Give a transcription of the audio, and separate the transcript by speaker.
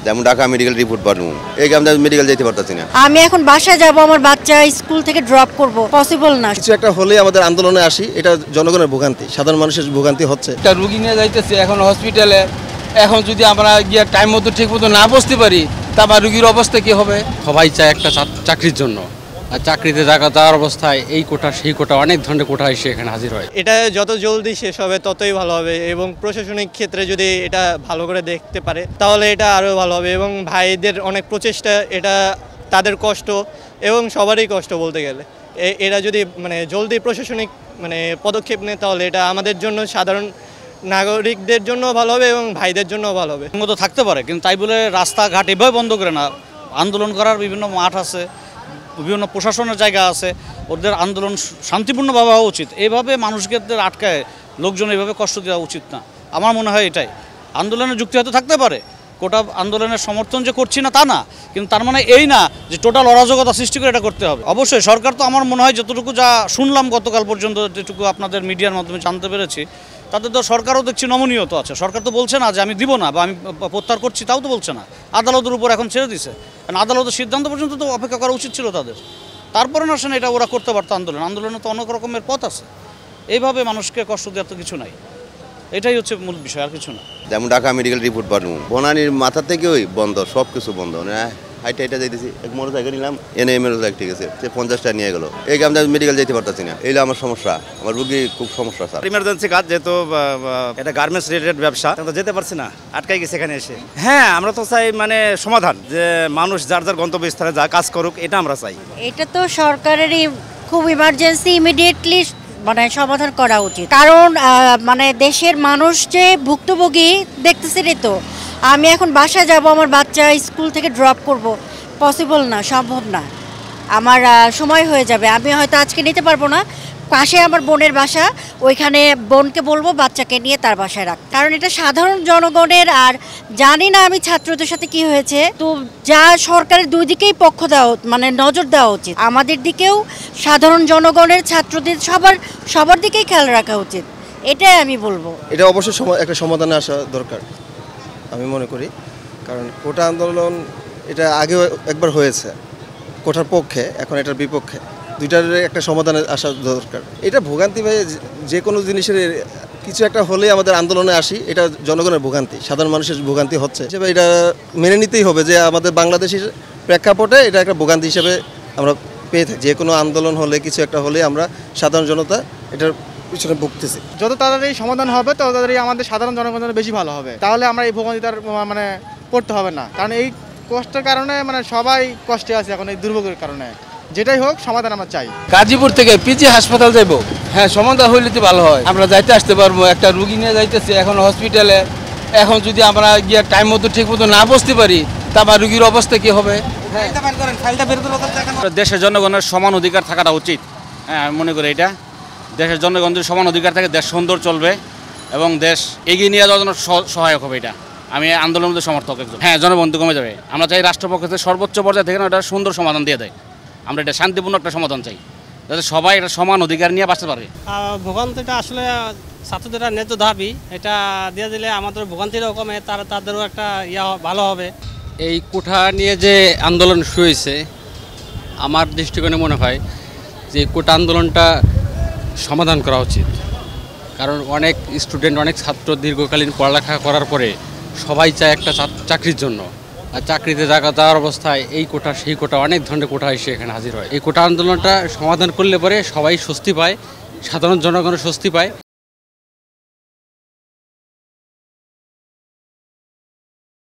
Speaker 1: যেমন Dhaka medical report পাঠাবো, এই আমরা মেডিকেল যেতে পারতেছি না।
Speaker 2: আমি এখন বাসায় যাব, আমার বাচ্চা স্কুল থেকে ড্রপ করব, পসিবল না।
Speaker 3: কিছু একটা হলে আমাদের আন্দোলনে আসি, এটা জনগণের ভোগান্তি, সাধারণ মানুষের ভোগান্তি হচ্ছে।
Speaker 4: একটা রুগী নিয়ে যাইতেছে এখন হসপিটালে, এখন যদি আমরা গিয়ে টাইম মতো ঠিক মতো না বসতে পারি, তারপর রুগীর অবস্থা কি হবে?
Speaker 5: সবাই চায় একটা চাকরির জন্য, আর চাকরিতে যাওয়ার অবস্থায় এই কোটা সেই কোটা অনেক ধরনের কোটা এসে এখানে হাজির হয়।
Speaker 6: এটা যত জলদি শেষ হবে ততই ভালো হবে, এবং প্রশাসনিক ক্ষেত্রে যদি এটা ভালো করে দেখতে পারে তাহলে এটা আরও ভালো হবে। এবং ভাইদের অনেক প্রচেষ্টা, এটা তাদের কষ্ট এবং সবারই কষ্ট বলতে গেলে। এরা যদি জলদি প্রশাসনিক পদক্ষেপ নেয় তাহলে এটা আমাদের জন্য, সাধারণ নাগরিকদের জন্য ভালো হবে এবং ভাইদের জন্য ভালো হবে।
Speaker 7: মতো থাকতে পারে, কিন্তু তাই বলে রাস্তাঘাট এভাবে বন্ধ করে না। আন্দোলন করার বিভিন্ন মাঠ আছে, বিভিন্ন প্রশাসনের জায়গা আছে, ওদের আন্দোলন শান্তিপূর্ণভাবে হওয়া উচিত। এইভাবে মানুষকে আটকায় লোকজন এইভাবে কষ্ট দেওয়া উচিত না, আমার মনে হয় এটাই। আন্দোলনের যুক্তি হয়তো থাকতে পারে, কোটা আন্দোলনের সমর্থন যে করছি না তা না, কিন্তু তার মানে এই না যে টোটাল অরাজকতা সৃষ্টি করে এটা করতে হবে। অবশ্যই সরকার তো, আমার মনে হয় যতটুকু যা শুনলাম গতকাল পর্যন্ত, যেটুকু আপনাদের মিডিয়ার মাধ্যমে জানতে পেরেছি, তাতে তো সরকারও দেখছি নমনীয় তো আছে। সরকার তো বলছে না যে আমি দিব না বা আমি প্রত্যাহার করছি, তাও তো বলছে না। আদালতের উপর এখন ছেড়ে দিছে, কারণ আদালতের সিদ্ধান্ত পর্যন্ত তো অপেক্ষা করা উচিত ছিল তাদের। তারপরে না আসেন এটা ওরা করতে পারতো আন্দোলনে তো অনেক রকমের পথ আছে। এইভাবে মানুষকে কষ্ট দেওয়ার তো কিছু নাই, এটাই হচ্ছে মূল বিষয়, আর কিছু না।
Speaker 1: যেমন ঢাকা মেডিকেল রিপোর্ট পাঠাবো, বনানির মাথা থেকে ওই বন্ধ, সব কিছু বন্ধ। হাইটা হাইটা যাইতেছি, এক মোটরসাইকেল নিলাম, এনে ঠিক আছে, সে 50টা নিয়ে গেলো, এই আমরা মেডিকেল যেতে পারতেছি না। এইটা আমার সমস্যা, আমার রুগী খুব সমস্যা স্যার।
Speaker 8: ইমার্জেন্সি কাজ, যেহেতু এটা গার্মেন্টস রিলেটেড ব্যবসা, তো যেতে পারছি না, আটকাই গেছে এখানে এসে। হ্যাঁ, আমরা তো চাই সমাধান, যে মানুষ যার যার গন্তব্যস্থলে যা কাজ করুক, এটা আমরা চাই।
Speaker 2: এটা তো সরকারেরই খুব ইমার্জেন্সি, ইমিডিয়েটলি সমাধান করা উচিত। কারণ দেশের মানুষ যে ভুক্তভোগী দেখতেছেনই তো। আমি এখন বাসায় যাব, আমার বাচ্চা স্কুল থেকে ড্রপ করব, পসিবল না, সম্ভব না। আমার সময় হয়ে যাবে, আমি হয়তো আজকে নিতে পারবো না। পাশে আমার বোনের বাসা, ওইখানে বোনকে বলবো বাচ্চাকে নিয়ে তার বাসায় রাখ, কারণ এটা সাধারণ জনগণের। আর জানি না আমি ছাত্রদের সাথে কি হয়েছে, তো যা সরকারের দুই দিকেই পক্ষ দেওয়া, নজর দেওয়া উচিত। আমাদের দিকেও সাধারণ জনগণের, ছাত্রদের, সবার দিকেই খেয়াল রাখা উচিত, এটাই আমি বলবো।
Speaker 3: এটা অবশ্যই একটা সমাধানে আসা দরকার আমি মনে করি। কারণ কোটা আন্দোলন এটা আগেও একবার হয়েছে কোটার পক্ষে, এখন এটার বিপক্ষে, দুইটার একটা সমাধানে আসা দরকার। এটা ভোগান্তি ভাই, যে কোনো জিনিসের কিছু একটা হলে আমাদের আন্দোলনে আসি, এটা জনগণের ভোগান্তি, সাধারণ মানুষের ভোগান্তি হচ্ছে। এটা মেনে নিতেই হবে যে আমাদের বাংলাদেশের প্রেক্ষাপটে এটা একটা ভোগান্তি হিসেবে আমরা পেয়ে থাকি। যে কোনো আন্দোলন হলে, কিছু একটা হলে আমরা সাধারণ জনতা এটার পিছনে ভুগতেছি।
Speaker 6: যত তাড়াতাড়ি সমাধান হবে তত তাড়াতাড়ি আমাদের সাধারণ জনগণের বেশি ভালো হবে, তাহলে আমরা এই ভোগান্তিটার পড়তে হবে না। কারণ এই কষ্টের কারণে সবাই কষ্টে আছে এখন, এই দুর্ভোগের কারণে। যেটাই হোক, সমাধান আমরা চাই।
Speaker 4: গাজীপুর থেকে পিজি হাসপাতাল যাইবো, হ্যাঁ সমাধান হইলে তো ভালো হয়, আমরা যাইতে আসতে পারবো। একটা রুগী নিয়ে যাইতেছে এখন হসপিটালে, এখন যদি আমরা গিয়ে টাইম মতো ঠিক মতো না বসতে পারি, তারপর রুগীর অবস্থা কি হবে?
Speaker 7: দেশের জনগণের সমান অধিকার থাকাটা উচিত। হ্যাঁ, আমি মনে করি এটা দেশের জনগণের সমান অধিকার থাকে, দেশ সুন্দর চলবে এবং দেশ এগিয়ে নিয়ে যাওয়ার জন্য সহায়ক হবে। এটা আমি আন্দোলনের মধ্যে সমর্থক একজন। হ্যাঁ, জনবন্ধু কমে যাবে। আমরা চাই রাষ্ট্রপক্ষ থেকে সর্বোচ্চ পর্যায়ে থেকে এটা সুন্দর সমাধান দিয়ে দেয়। আমরা এটা শান্তিপূর্ণ একটা সমাধান চাই, যাতে সবাই এটা সমান অধিকার নিয়ে বাঁচতে পারে।
Speaker 9: ভোগান্তিটা আসলে ছাত্রদের ন্যায্য দাবি, এটা দিয়ে দিলে আমাদের ভোগান্তিটাও কমে, তাদেরও একটা ভালো হবে।
Speaker 5: এই কোটা নিয়ে যে আন্দোলন শুরু হয়েছে, আমার দৃষ্টিকোণে মনে হয় যে কোটা আন্দোলনটা সমাধান করা উচিত। কারণ অনেক স্টুডেন্ট, অনেক ছাত্র দীর্ঘকালীন পড়ালেখা করার পরে সবাই চায় একটা চাকরির জন্য, আর চাকরিতে যাওয়ার অবস্থায় এই কোটা সেই কোটা অনেক ধরনের কোটা এসে এখানে হাজির হয়। এই কোটা আন্দোলনটা সমাধান করলে পরে সবাই স্বস্তি পায়, সাধারণ জনগণের স্বস্তি পায়।